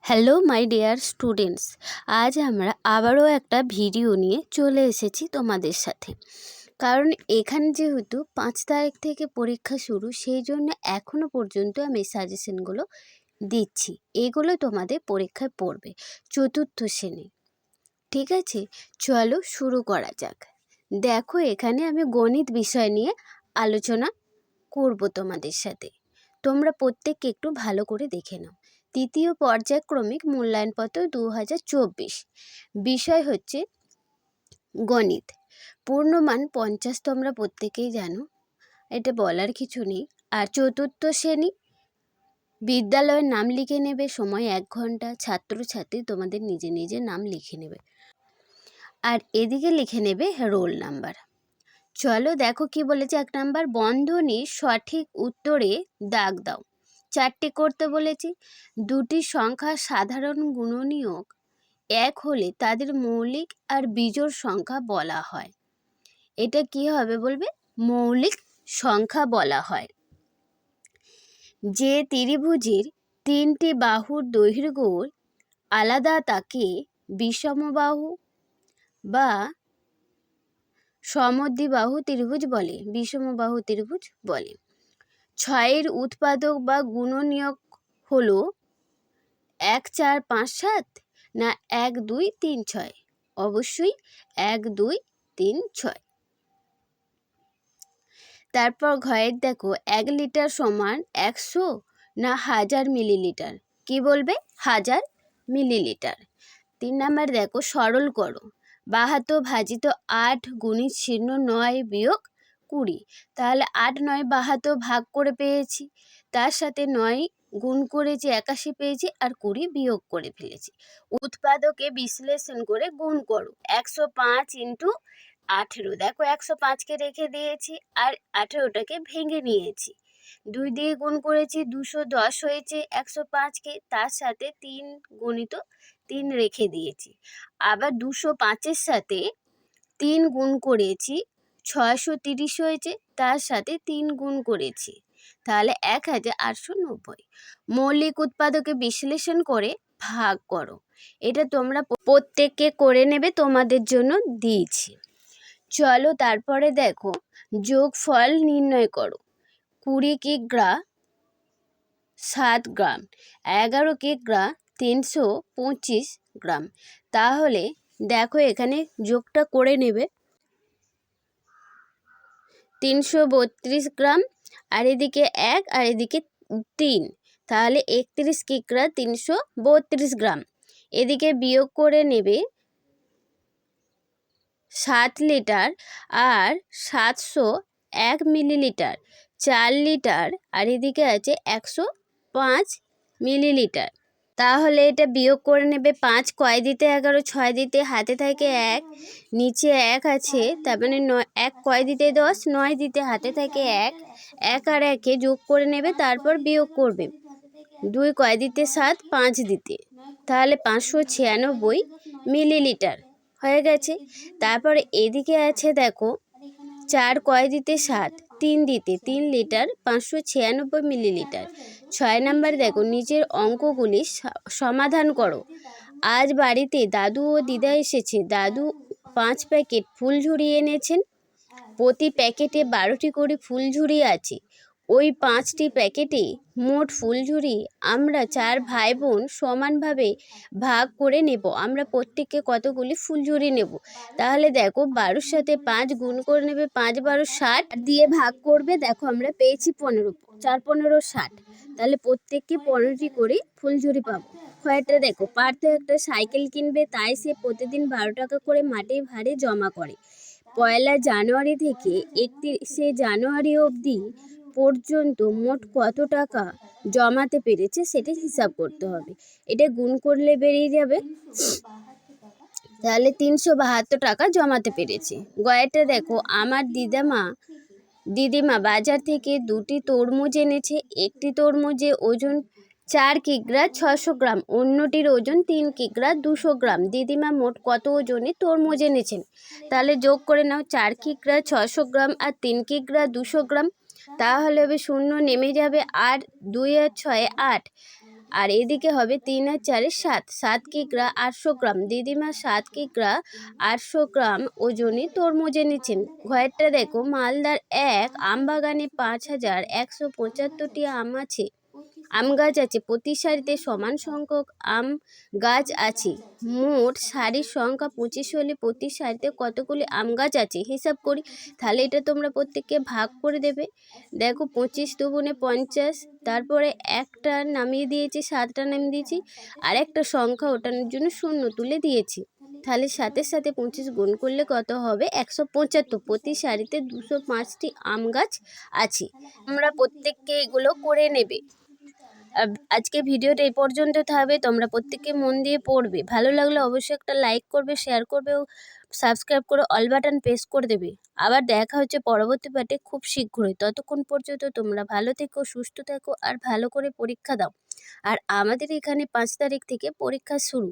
Hello my dear students, আজ আমরা আবারও একটা ভিডিও নিয়ে চলে এসেছি তোমাদের সাথে। কারণ এখানে যেহেতু 5 তারিখ থেকে পরীক্ষা শুরু, সেই জন্য এখনও পর্যন্ত আমি সাজেশনগুলো দিচ্ছি। এগুলো তোমাদের পরীক্ষায় পড়বে চতুর্থ শ্রেণী। ঠিক আছে, চলো শুরু করা যাক। দেখো, এখানে আমি গণিত বিষয় নিয়ে আলোচনা করব তোমাদের সাথে। তোমরা প্রত্যেককে একটু ভালো করে দেখে নাও। তৃতীয় পর্যায়ক্রমিক মূল্যায়নপত্র 2024, বিষয় হচ্ছে গণিত। পূর্ণমান 50 তোমরা প্রত্যেকেই জানো, এটা বলার কিছু নেই। আর চতুর্থ শ্রেণী, বিদ্যালয়ের নাম লিখে নেবে, সময় 1 ঘন্টা, ছাত্রছাত্রী তোমাদের নিজে নিজে নাম লিখে নেবে, আর এদিকে লিখে নেবে রোল নাম্বার। চলো দেখো কি বলেছে। 1 নাম্বার, বন্ধনীর সঠিক উত্তরে দাগ দাও। 4টি করতে বলেছি। দুটি সংখ্যা সাধারণ গুণনীয়ক 1 হলে তাদের মৌলিক আর বিজোড় সংখ্যা বলা হয়। এটা কি হবে বলবে? মৌলিক সংখ্যা বলা হয়। যে ত্রিভুজের 3টি বাহুর দৈর্ঘ্য আলাদা তাকে বিষমবাহু বা সমদ্বিবাহু ত্রিভুজ বলে। বিষমবাহু ত্রিভুজ বলে। 6-এর উৎপাদক বা গুণনীয়ক হলো 1 4 5 7 না 1 2 3 6? অবশ্যই 1 2 3 6। তারপর ঘয়ের দেখো, 1 লিটার সমান 100 না 1000 মিলিলিটার? কি বলবে? 1000 মিলিলিটার। 3 নাম্বার দেখো, সরল করো। 72 ভাজিত 8 গুণিত চিহ্ন 9 বিয়োগ 20। তাহলে 8 9 72 ভাগ করে পেয়েছি, তার সাথে 9 গুণ করেছি 81 পেয়েছি, আর 20 বিয়োগ করে ফেলেছি। উৎপাদকে বিশ্লেষণ করে গুণ করো। 105 ইন্টু 18, দেখো 105কে রেখে দিয়েছি আর 18টাকে ভেঙে নিয়েছি। 2 দিয়ে গুণ করেছি, 210 হয়েছে 105কে, তার সাথে 3 গুণিত 3 রেখে দিয়েছি। আবার 205-এর সাথে 3 গুণ করেছি, 630 হয়েছে, তার সাথে 3 গুণ করেছি, তাহলে 1890। মৌলিক উৎপাদকে বিশ্লেষণ করে ভাগ করো। এটা তোমরা প্রত্যেককে করে নেবে, তোমাদের জন্য দিয়েছি। চলো তারপরে দেখো, যোগফল নির্ণয় করো। 20 কিগ্রা 7 গ্রাম, 11 কিগ্রা 325 গ্রাম। তাহলে দেখো এখানে যোগটা করে নেবে। 332 গ্রাম, আর এদিকে 1 আর এদিকে 3, তাহলে 31 কিগ্রা 332 গ্রাম। এদিকে বিয়োগ করে নেবে 7 লিটার আর 701 মিলিলিটার, 4 লিটার আর এদিকে আছে 105 মিলিলিটার। তাহলে এটা বিয়োগ করে নেবে। 5 কয় দিতে 11, 6 দিতে হাতে থাকে 1, নিচে 1 আছে, তার মানে 9, 1 কয় দিতে 10, 9 দিতে হাতে থাকে 1, 1 আর 1-এ যোগ করে নেবে, তারপর বিয়োগ করবে। 2 কয় দিতে 7, 5 দিতে, তাহলে 596 মিলিলিটার হয়ে গেছে। তারপরে এদিকে আছে দেখো, 4 কয় দিতে 7, 3 দিতে 3 লিটার 596 মিলিলিটার। 6 নাম্বার দেখো, নিচের অঙ্কগুলি সমাধান করো। আজ বাড়িতে দাদু ও দিদা এসেছে। দাদু 5 প্যাকেট ফুলঝুরি এনেছেন। প্রতি প্যাকেটে 12টি করে ফুলঝুরি আছে। ওই 5টি প্যাকেটে মোট ফুলঝুরি আমরা 4 ভাই বোন সমানভাবে ভাগ করে নেব। আমরা প্রত্যেককে কতগুলি ফুলঝুরি নেব? তাহলে দেখো, 12-র সাথে 5 গুণ করে নেবে, 5 12 60 দিয়ে ভাগ করবে। দেখো আমরা পেয়েছি 15, 4 15 60, তাহলে প্রত্যেককে 15টি করে ফুলঝুরি পাবো। হয়টা দেখো, পার্থ একটা সাইকেল কিনবে, তাই সে প্রতিদিন 12 টাকা করে মাটির ভাড়ে জমা করে। 1 জানুয়ারি থেকে 31 জানুয়ারি অবধি পর্যন্ত মোট কত টাকা জমাতে পেরেছে সেটা হিসাব করতে হবে। এটা গুণ করলে বেরিয়ে যাবে, তাহলে 372 টাকা জমাতে পেরেছে। গয়েরটা দেখো, আমার দিদিমা বাজার থেকে 2টি তরমুজ এনেছে। একটি তরমুজে ওজন 4 কিগ্রা 600 গ্রাম, অন্যটির ওজন 3 কিগ্রা 200 গ্রাম। দিদিমা মোট কত ওজনে তরমুজ এনেছেন? তাহলে যোগ করে নাও, 4 কিগ্রা 600 গ্রাম আর 3 কিগ্রা 200 গ্রাম। তাহলে হবে 0 নেমে যাবে, আর 2 আর 6 8, আর এদিকে হবে 3 আর 4 7, 7 কিগ্রা 800 গ্রাম। দিদিমা 7 কিগ্রা 800 গ্রাম ওজনে তরমুজ এনেছেন। ঘরেরটা দেখো, মালদার এক আমবাগানে 5175টি আম গাছ আছে। প্রতি সারিতে সমান সংখ্যক আম গাছ আছে। মোট সারির সংখ্যা 25 হলে প্রতি সারিতে কতগুলি আম গাছ আছে হিসাব করি। তাহলে এটা তোমরা প্রত্যেককে ভাগ করে দেবে। দেখো 25 দুগুণে 50, তারপরে একটা নামিয়ে দিয়েছি, 7টা নামিয়ে দিয়েছি, আর একটা সংখ্যা ওটার জন্য শূন্য তুলে দিয়েছি। তাহলে সাথে সাথে 25 গুণ করলে কত হবে? 175। প্রতি সারিতে 205টি আম গাছ আছে। তোমরা প্রত্যেককে এগুলো করে নেবে। আজকে ভিডিওটা এই পর্যন্ত থাকবে। তোমরা প্রত্যেকে মন দিয়ে পড়বে। ভালো লাগলে অবশ্যই একটা লাইক করবে, শেয়ার করবে ও সাবস্ক্রাইব করে অল বাটন প্রেস করে দেবে। আবার দেখা হচ্ছে পরবর্তী পার্টে খুব শীঘ্রই। ততক্ষণ পর্যন্ত তোমরা ভালো থেকো, সুস্থ থেকো আর ভালো করে পরীক্ষা দাও। আর আমাদের এখানে 5 তারিখ থেকে পরীক্ষা শুরু।